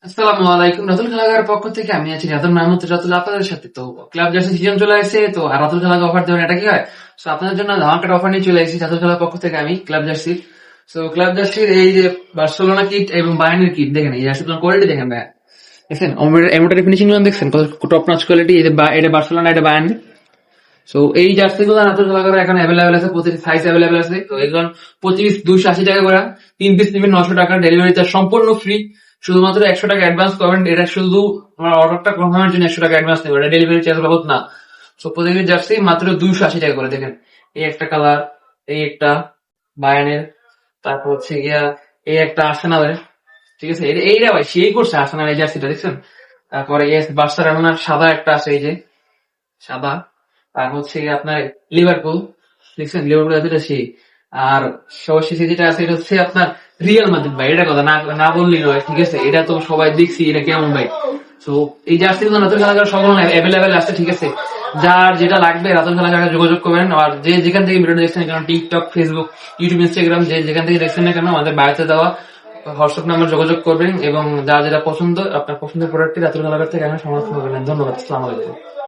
আসসালামু আলাইকুম। রাতুল খেলাঘরের পক্ষ থেকে আমি আছি রাতুল মাহমুদ রাতুল আপনাদের সাথে। তো ক্লাব জার্সি সিজন চলে আসছে, তো আর রাতুল খেলাকে অফার দেবেন এটা কি হয়? তো আপনাদের জন্য ধামাকাটা অফার নিয়ে চলে এসেছি রাতুল খেলার পক্ষ থেকে আমি ক্লাব জার্সির। তো ক্লাব জার্সির এই যে বার্সেলোনা কিট এবং বায়ার্নের কিট দেখেন, এই জার্সি কোয়ালিটি দেখেন ভাই, দেখছেন এমব্রয়ডারি ফিনিশিং গুলো দেখছেন কত টপ নচ কোয়ালিটি। এটা বার্সেলোনা, এটা বায়ার্ন। তো এই জার্সি গুলো রাতুল খেলাঘরে এখন অ্যাভেলেবেল আছে, প্রতিটি সাইজ অ্যাভেলেবেল আছে। তো এগুলো প্রতি পিস 280 টাকা করে, 3 পিস নেবেন 900 টাকা, ডেলিভারি চার্জ সম্পূর্ণ ফ্রি। শুধুমাত্র 100 টাকা অ্যাডভান্স করবেন, এটা শুধু আমার অর্ডারটা কনফার্মের জন্য 100 টাকা অ্যাডভান্স নেবেন, এটা ডেলিভারি চার্জ বাবদ না। তো প্রতিটি জার্সি মাত্র 280 টাকা করে। দেখেন এই একটা কালার, এই একটা বায়ানের, তারপর হচ্ছে গিয়া এই একটা আর্সেনালের। ঠিক আছে, এইটা ভাই সেই করছে আর্সেনাল এই জার্সিটা দেখছেন। তারপরে বার্সেলোনার সাদা একটা আছে, এই যে সাদা। আর হচ্ছে গিয়ে আপনার লিভারপুল, দেখছেন লিভারপুল এতটা সেই। আর সর্বশেষে যেটা আছে এটা হচ্ছে আপনার রিয়াল মাদ্রিদ ভাই, এটা কথা না না বললেই নয়। ঠিক আছে, এটা তো সবাই দেখছি এটা কেমন ভাই। তো এই জার্সি গুলো নতুন খেলাঘর সকল অ্যাভেলেবেল আছে। ঠিক আছে, যার যেটা লাগবে নতুন খেলাঘরে যোগাযোগ করবেন। আর যে যেখান থেকে ভিডিও দেখছেন, কারণ টিকটক, ফেসবুক, ইউটিউব, ইনস্টাগ্রাম যে যেখান থেকে দেখছেন না কেন, আমাদের বাড়িতে দেওয়া হোয়াটসঅ্যাপ নাম্বার যোগাযোগ করবেন এবং যা যেটা পছন্দ আপনার পছন্দের প্রোডাক্টটি রাতুল খেলাঘর থেকে এখন সমর্থন করবেন। ধন্যবাদ, আসসালামু আলাইকুম।